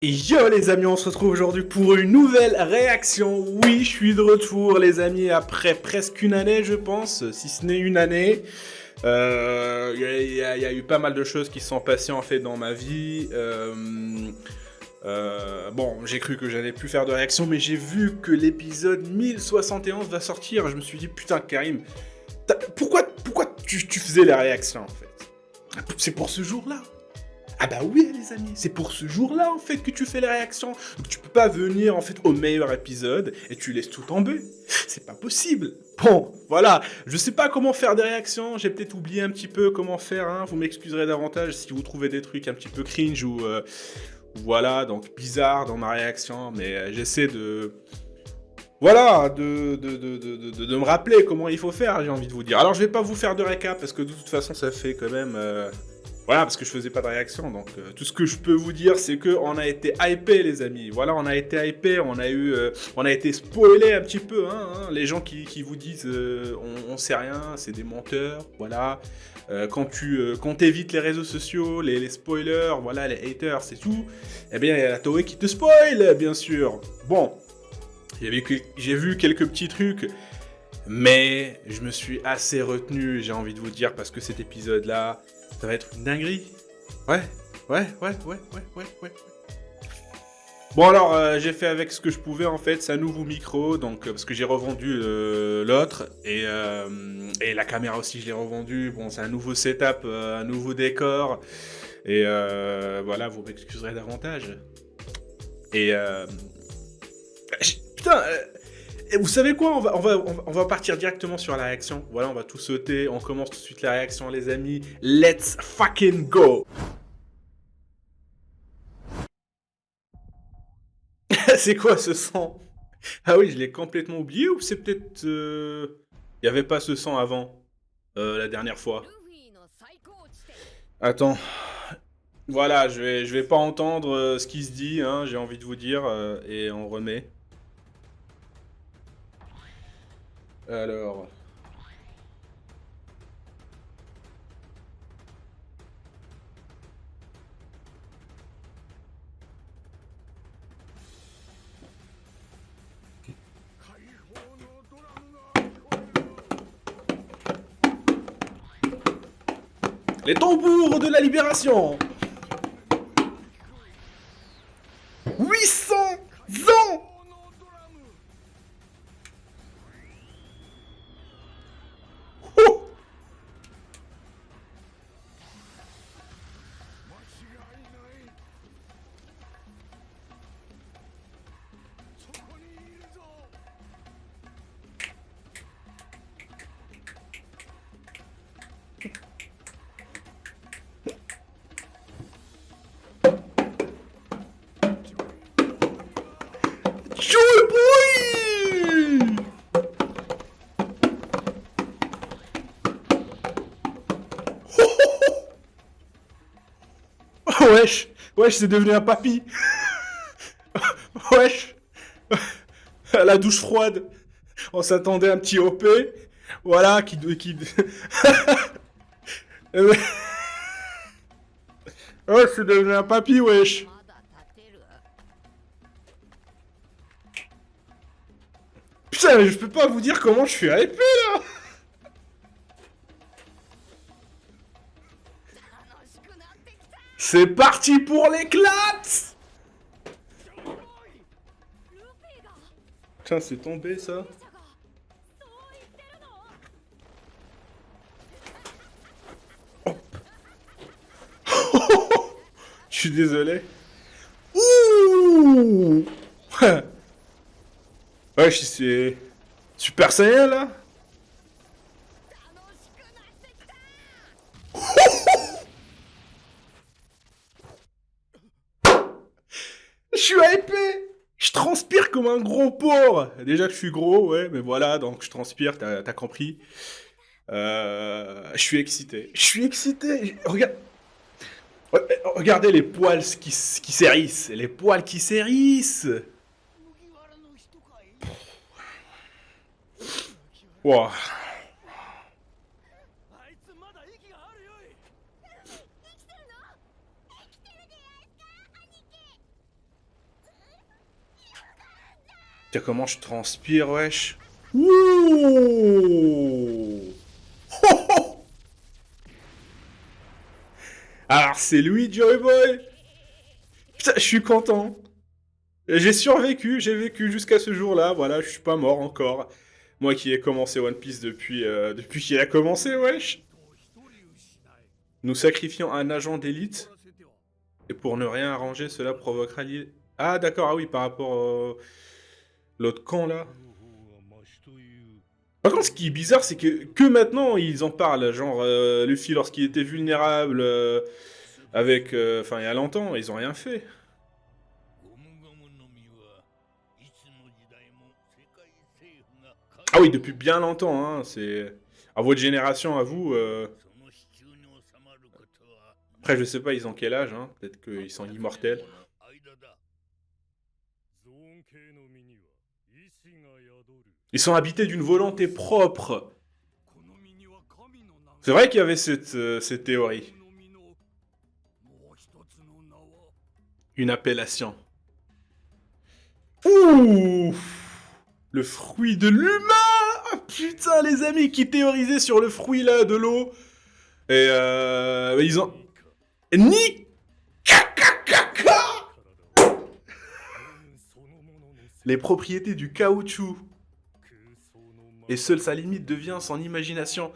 Et yo les amis, on se retrouve aujourd'hui pour une nouvelle réaction. Oui, je suis de retour les amis après presque une année je pense, si ce n'est une année. Il y a eu pas mal de choses qui se sont passées en fait dans ma vie. Bon, j'ai cru que j'allais plus faire de réaction, mais j'ai vu que l'épisode 1071 va sortir. Je me suis dit putain Karim, pourquoi tu faisais les réactions en fait? C'est pour ce jour-là. Ah bah oui les amis, c'est pour ce jour-là en fait que tu fais les réactions. Donc tu peux pas venir en fait au meilleur épisode et tu laisses tout tomber. C'est pas possible. Bon, voilà, je sais pas comment faire des réactions, j'ai peut-être oublié un petit peu comment faire, hein. Vous m'excuserez davantage si vous trouvez des trucs un petit peu cringe ou voilà, donc bizarre dans ma réaction, mais j'essaie de... Voilà, de me rappeler comment il faut faire, j'ai envie de vous dire. Alors je vais pas vous faire de récap parce que de toute façon ça fait quand même... Voilà, parce que je faisais pas de réaction, donc tout ce que je peux vous dire, c'est que on a été hypé, les amis. Voilà, on a été hypé, on a été spoilé un petit peu, hein. Les gens qui vous disent, on sait rien, c'est des menteurs. Voilà, quand t'évites les réseaux sociaux, les spoilers, voilà, les haters, c'est tout. Eh bien, il y a la Toei qui te spoil, bien sûr. Bon, j'ai vu quelques petits trucs. Mais je me suis assez retenu, j'ai envie de vous dire, parce que cet épisode-là, ça va être une dinguerie. Ouais. Bon alors, j'ai fait avec ce que je pouvais en fait, c'est un nouveau micro, donc parce que j'ai revendu l'autre, et la caméra aussi je l'ai revendue. Bon, c'est un nouveau setup, un nouveau décor, et voilà, vous m'excuserez davantage. Et putain, et vous savez quoi, on va partir directement sur la réaction. Voilà, on va tout sauter, on commence tout de suite la réaction les amis. Let's fucking go. C'est quoi ce sang? Ah oui, je l'ai complètement oublié, ou c'est peut-être... Il y avait pas ce sang avant, la dernière fois. Attends, voilà, je vais pas entendre ce qui se dit, hein, j'ai envie de vous dire, et on remet. Alors... Les tambours de la libération! 800 ans! Oh, Joe Boy! Wesh, wesh, c'est devenu un papy. Wesh, à la douche froide. On s'attendait à un petit OP. Voilà, qui... Ouais, c'est devenu un papy, wesh. Putain, mais je peux pas vous dire comment je suis hypé, là. C'est parti pour l'éclate. Putain, c'est tombé, ça. Je suis désolé. Ouh. Ouais, c'est... Super Saiyan, là. Je suis hypé. Je transpire comme un gros porc. Déjà que je suis gros, ouais, mais voilà, donc je transpire, t'as compris. Je suis excité. Je suis excité. Regarde, regardez les poils qui s'hérissent. Les poils qui s'hérissent. Wow. Tiens, comment je transpire, wesh. Ouh. Oh, oh. Alors, c'est lui, Joy Boy. Putain, je suis content. J'ai survécu, j'ai vécu jusqu'à ce jour-là. Voilà, je suis pas mort encore. Moi qui ai commencé One Piece depuis qu'il a commencé, wesh. Nous sacrifions un agent d'élite. Et pour ne rien arranger, cela provoquera l'île. Ah, d'accord, ah oui, par rapport au... l'autre camp, là. Par contre, ce qui est bizarre, c'est que maintenant, ils en parlent. Genre, Luffy, lorsqu'il était vulnérable, avec... Enfin, il y a longtemps, ils ont rien fait. Ah oui, depuis bien longtemps, hein, c'est... À votre génération, à vous... Après, je sais pas, ils ont quel âge, hein. Peut-être qu'ils sont immortels. Ils sont habités d'une volonté propre. C'est vrai qu'il y avait cette théorie. Une appellation. Ouh! Le fruit de l'humain! Ah, putain, les amis, qui théorisaient sur le fruit, là, de l'eau. Et ils ont... Ni... Les propriétés du caoutchouc. Et seule sa limite devient son imagination.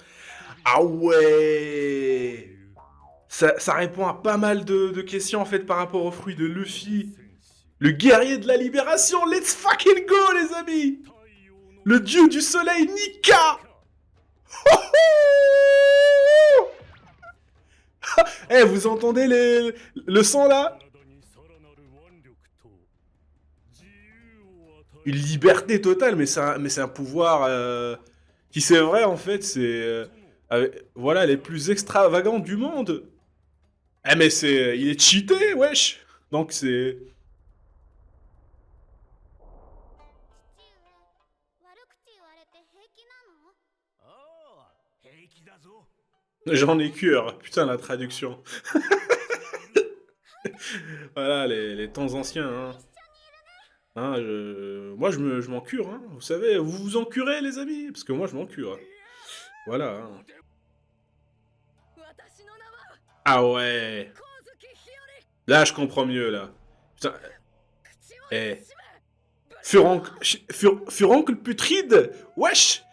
Ah ouais! Ça répond à pas mal de questions, en fait, par rapport au fruit de Luffy. Le guerrier de la libération, let's fucking go, les amis! Le dieu du soleil, Nika! Eh, vous entendez le son, là? Une liberté totale, mais c'est un pouvoir qui, c'est vrai, en fait, c'est... voilà, les plus extravagants du monde. Eh, mais c'est... Il est cheaté, wesh! Donc, c'est... J'en ai cure. Putain, la traduction. Voilà, les temps anciens, hein. Hein, moi, je m'en cure, hein. Vous savez, vous vous en curez, les amis? Parce que moi, je m'en cure. Voilà. Hein. Ah ouais. Là, je comprends mieux, là. Putain. Eh. Furoncle putride? Wesh!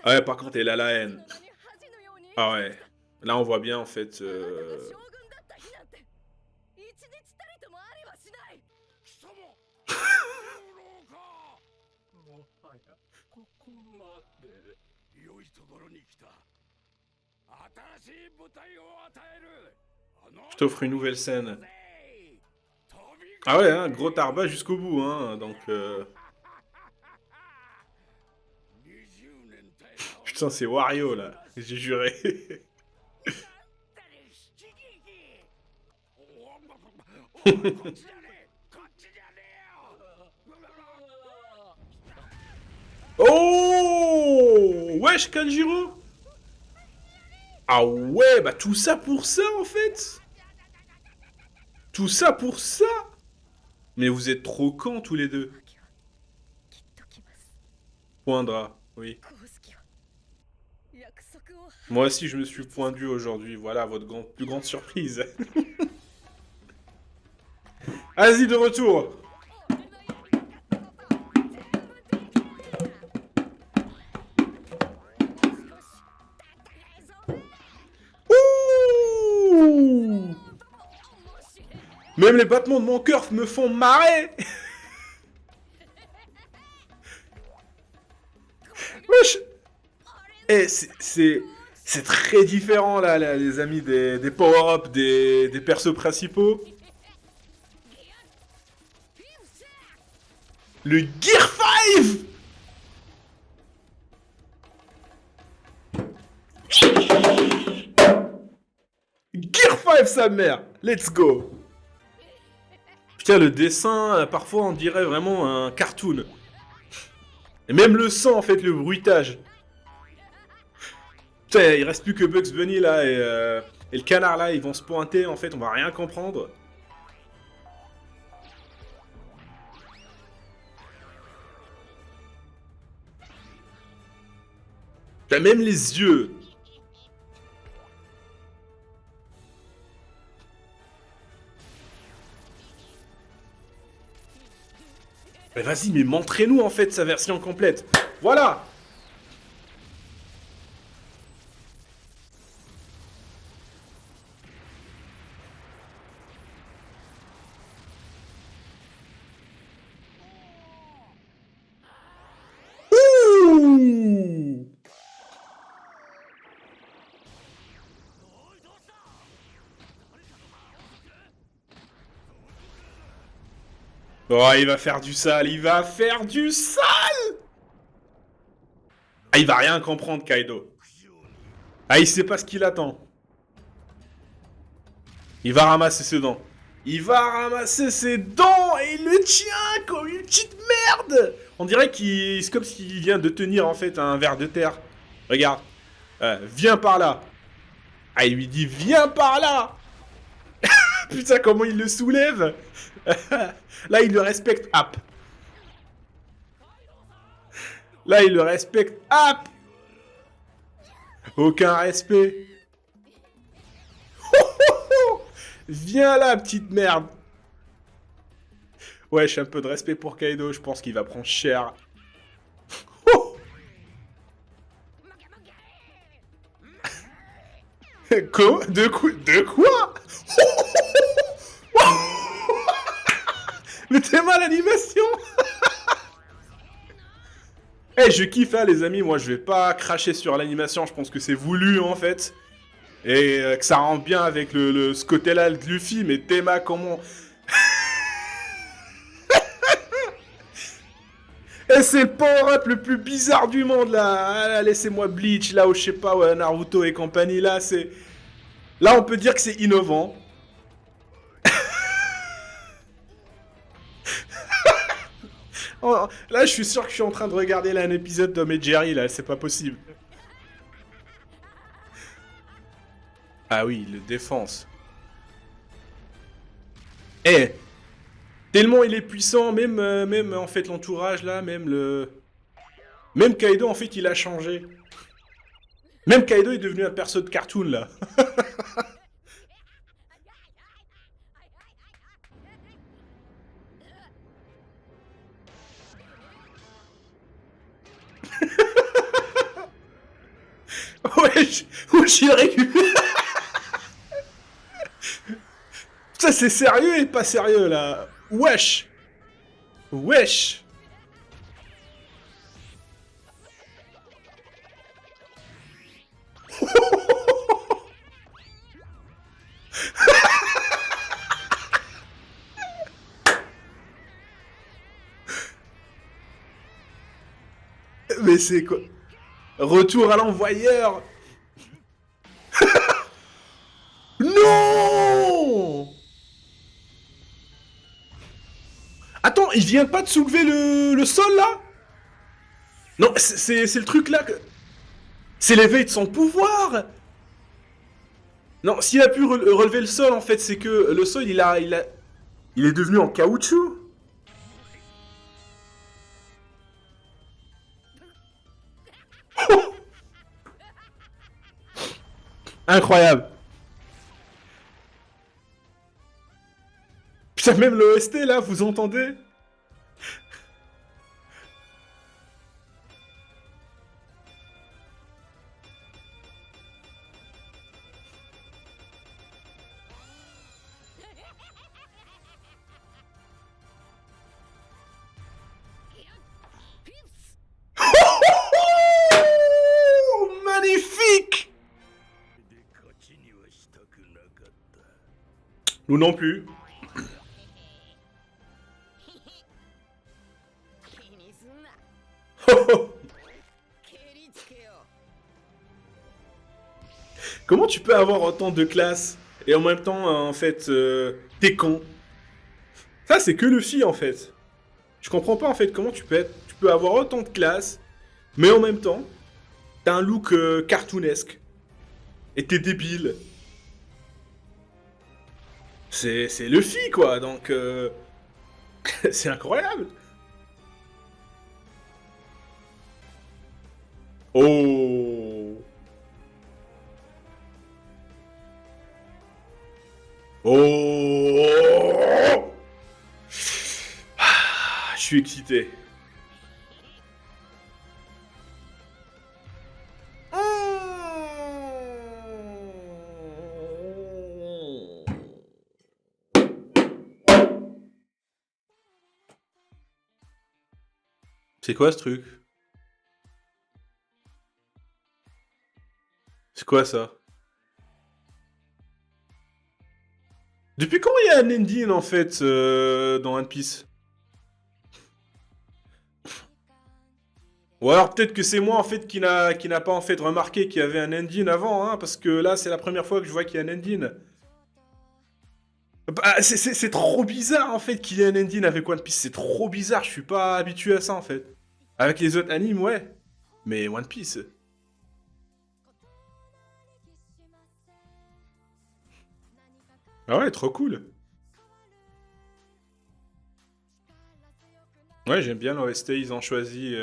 Ah ouais, par contre, elle a la haine. Ah ouais. Là, on voit bien, en fait... Je t'offre une nouvelle scène. Ah ouais, hein, gros tarba jusqu'au bout, hein, donc... Putain, c'est Wario, là. J'ai juré. Oh! Wesh, Kanjiro! Ah ouais, bah tout ça pour ça, en fait! Tout ça pour ça! Mais vous êtes trop cons, tous les deux. Poindra, oui. Moi aussi, je me suis pointu aujourd'hui. Voilà votre plus grande surprise. Vas-y, de retour! Ouh! Même les battements de mon cœur me font marrer! Wesh! Eh, c'est très différent, là, les amis, des power-up, des persos principaux. Le Gear 5! Gear 5, sa mère! Let's go! Putain, le dessin, parfois, on dirait vraiment un cartoon. Et même le son, en fait, le bruitage. Putain, il reste plus que Bugs Bunny, là, et le canard, là, ils vont se pointer, en fait, on va rien comprendre. T'as même les yeux. Mais vas-y, mais montrez-nous en fait sa version complète. Voilà. Ouh. Oh, il va faire du sale, il va faire du sale. Ah, il va rien comprendre, Kaido. Ah, il sait pas ce qu'il attend. Il va ramasser ses dents. Il va ramasser ses dents et il le tient comme une petite merde. On dirait qu'il... C'est comme s'il vient de tenir en fait un ver de terre. Regarde. Viens par là. Ah, il lui dit viens par là. Putain, comment il le soulève. Là, il le respecte. Hop. Là, il le respecte. Hop. Aucun respect. Viens là, petite merde. Wesh, un peu de respect pour Kaido, je pense qu'il va prendre cher. Quoi? De quoi? Mais t'es mal l'animation. Eh, je kiffe, hein, les amis. Moi, je vais pas cracher sur l'animation. Je pense que c'est voulu, en fait. Et que ça rend bien avec ce côté-là de Luffy. Mais Théma, comment... Et c'est le power-up le plus bizarre du monde, là. Ah, laissez-moi Bleach, là, ou je sais pas, ouais, Naruto et compagnie. Là, c'est... Là, on peut dire que c'est innovant. Oh, là, je suis sûr que je suis en train de regarder là, un épisode de et Jerry, là. C'est pas possible. Ah oui, le défense. Eh, tellement il est puissant, même en fait l'entourage là, même Kaido en fait il a changé. Même Kaido est devenu un perso de cartoon là. Wesh, wesh il récupère. Ça c'est sérieux et pas sérieux là. Wesh. Wesh. Mais c'est quoi? Retour à l'envoyeur. Non. Attends, il vient pas de soulever le sol là? Non, c'est le truc là que... C'est l'éveil de son pouvoir. Non, s'il a pu relever le sol en fait, c'est que le sol il est devenu en caoutchouc. Incroyable. Putain, même le OST là, vous entendez? Oh, magnifique. Nous non plus. Comment tu peux avoir autant de classe et en même temps, en fait, t'es con? Ça, c'est que Luffy, en fait. Je comprends pas, en fait, comment tu peux avoir autant de classe, mais en même temps, t'as un look cartoonesque. Et t'es débile. C'est Luffy, quoi, donc... c'est incroyable. Oh. Oh! Ah, je suis excité. C'est quoi ce truc? C'est quoi ça? Depuis quand il y a un ending en fait dans One Piece? Ou alors peut-être que c'est moi en fait qui n'a pas en fait remarqué qu'il y avait un ending avant, hein, parce que là c'est la première fois que je vois qu'il y a un ending. Bah, c'est trop bizarre en fait qu'il y ait un ending avec One Piece, c'est trop bizarre, je suis pas habitué à ça en fait. Avec les autres animes, ouais. Mais One Piece. Ah ouais, trop cool. Ouais, j'aime bien l'OST, ils ont choisi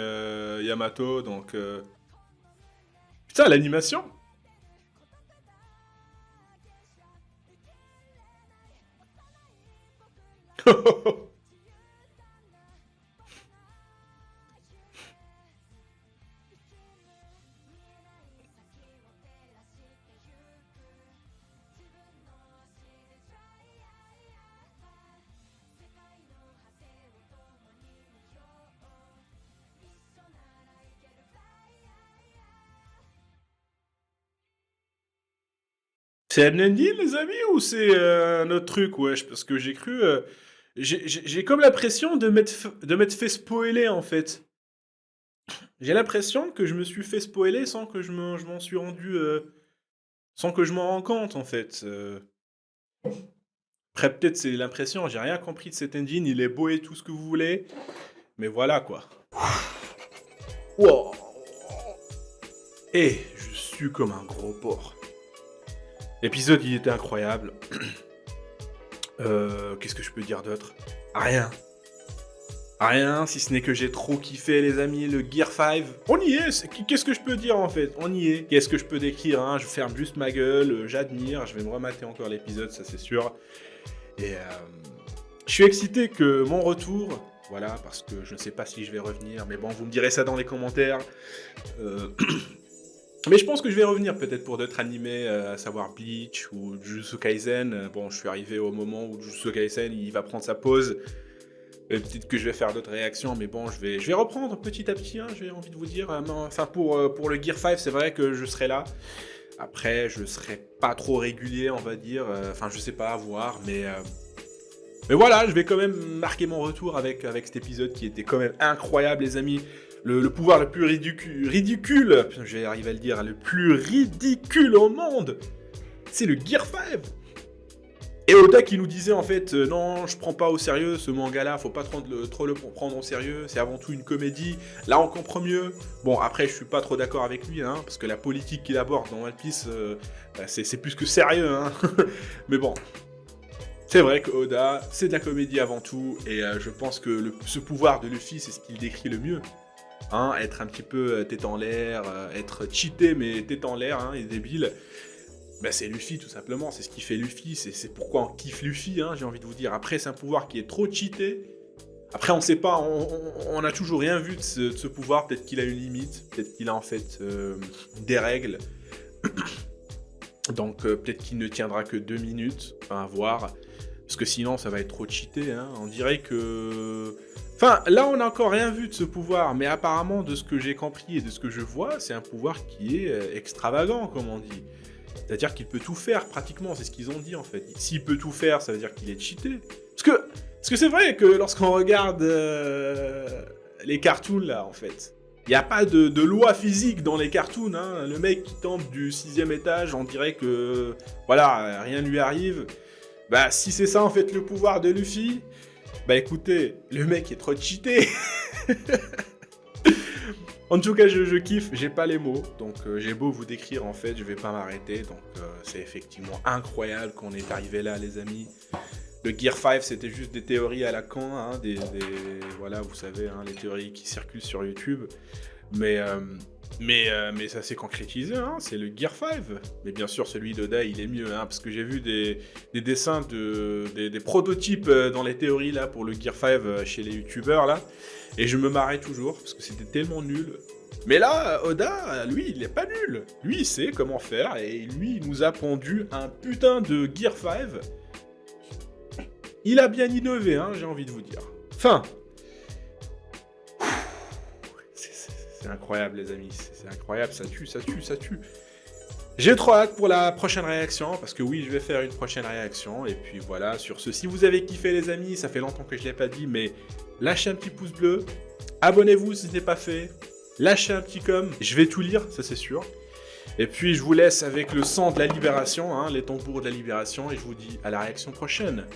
Yamato, donc... Putain, l'animation. C'est un ending, les amis, ou c'est un autre truc, wesh? Parce que j'ai cru... j'ai comme l'impression de m'être fait spoiler, en fait. J'ai l'impression que je me suis fait spoiler sans que je m'en suis rendu... sans que je m'en rends compte, en fait. Après, peut-être c'est l'impression, j'ai rien compris de cet engine, il est beau et tout ce que vous voulez, mais voilà, quoi. Wow. Et je suis comme un gros porc. L'épisode, il était incroyable. Qu'est-ce que je peux dire d'autre? Rien. Rien, si ce n'est que j'ai trop kiffé, les amis, le Gear 5. On y est, qu'est-ce que je peux dire en fait? On y est. Qu'est-ce que je peux décrire, hein? Je ferme juste ma gueule, j'admire, je vais me remater encore l'épisode, ça c'est sûr. Et je suis excité que mon retour, voilà, parce que je ne sais pas si je vais revenir, mais bon, vous me direz ça dans les commentaires. Euh, Mais je pense que je vais revenir peut-être pour d'autres animés, à savoir Bleach ou Jujutsu Kaisen. Bon, je suis arrivé au moment où Jujutsu Kaisen il va prendre sa pause. Peut-être que je vais faire d'autres réactions, mais bon, je vais reprendre petit à petit, hein, j'ai envie de vous dire. Non, enfin, pour le Gear 5, c'est vrai que je serai là. Après, je serai pas trop régulier, on va dire. Enfin, je sais pas, à voir, mais voilà, je vais quand même marquer mon retour avec cet épisode qui était quand même incroyable, les amis. Le pouvoir le plus ridicule, putain, je vais arriver à le dire, le plus ridicule au monde, c'est le Gear 5. Et Oda qui nous disait en fait, non, je prends pas au sérieux ce manga-là, faut pas trop le prendre au sérieux, c'est avant tout une comédie, là on comprend mieux. Bon, après, je suis pas trop d'accord avec lui, hein, parce que la politique qu'il aborde dans One Piece, bah, c'est plus que sérieux, hein. Mais bon, c'est vrai que Oda, c'est de la comédie avant tout, et je pense que ce pouvoir de Luffy, c'est ce qu'il décrit le mieux. Hein, être un petit peu tête en l'air, être cheaté mais tête en l'air, hein, et débile. Bah, c'est Luffy tout simplement, c'est ce qui fait Luffy, c'est pourquoi on kiffe Luffy, hein, j'ai envie de vous dire. Après, c'est un pouvoir qui est trop cheaté. Après, on sait pas, on a toujours rien vu de ce pouvoir, peut-être qu'il a une limite, peut-être qu'il a en fait des règles. Donc peut-être qu'il ne tiendra que 2 minutes, enfin à voir. Parce que sinon, ça va être trop cheaté, hein. On dirait que... Enfin, là, on n'a encore rien vu de ce pouvoir, mais apparemment, de ce que j'ai compris et de ce que je vois, c'est un pouvoir qui est extravagant, comme on dit. C'est-à-dire qu'il peut tout faire, pratiquement, c'est ce qu'ils ont dit, en fait. S'il peut tout faire, ça veut dire qu'il est cheaté. Parce que c'est vrai que lorsqu'on regarde les cartoons, là, en fait, il n'y a pas de loi physique dans les cartoons, hein. Le mec qui tombe du 6ème étage, on dirait que, voilà, rien ne lui arrive. Bah, si c'est ça, en fait, le pouvoir de Luffy, bah écoutez, le mec est trop cheaté. En tout cas, je kiffe, j'ai pas les mots, donc j'ai beau vous décrire, en fait, je vais pas m'arrêter, donc c'est effectivement incroyable qu'on est arrivé là, les amis. Le Gear 5, c'était juste des théories à la con, hein, voilà, vous savez, hein, les théories qui circulent sur YouTube, mais Mais ça s'est concrétisé, hein, c'est le Gear 5. Mais bien sûr, celui d'Oda, il est mieux, hein, parce que j'ai vu des dessins, des prototypes dans les théories là, pour le Gear 5 chez les youtubeurs, là, et je me marrais toujours, parce que c'était tellement nul. Mais là, Oda, lui, il est pas nul. Lui, il sait comment faire, et lui, il nous a pondu un putain de Gear 5. Il a bien innové, hein, j'ai envie de vous dire. Enfin, c'est incroyable, les amis. C'est incroyable, ça tue, ça tue, ça tue. J'ai trop hâte pour la prochaine réaction, parce que oui, je vais faire une prochaine réaction. Et puis voilà, sur ce, si vous avez kiffé, les amis, ça fait longtemps que je ne l'ai pas dit, mais lâchez un petit pouce bleu, abonnez-vous si ce n'est pas fait, lâchez un petit com, je vais tout lire, ça c'est sûr. Et puis je vous laisse avec le son de la libération, hein, les tambours de la libération, et je vous dis à la réaction prochaine.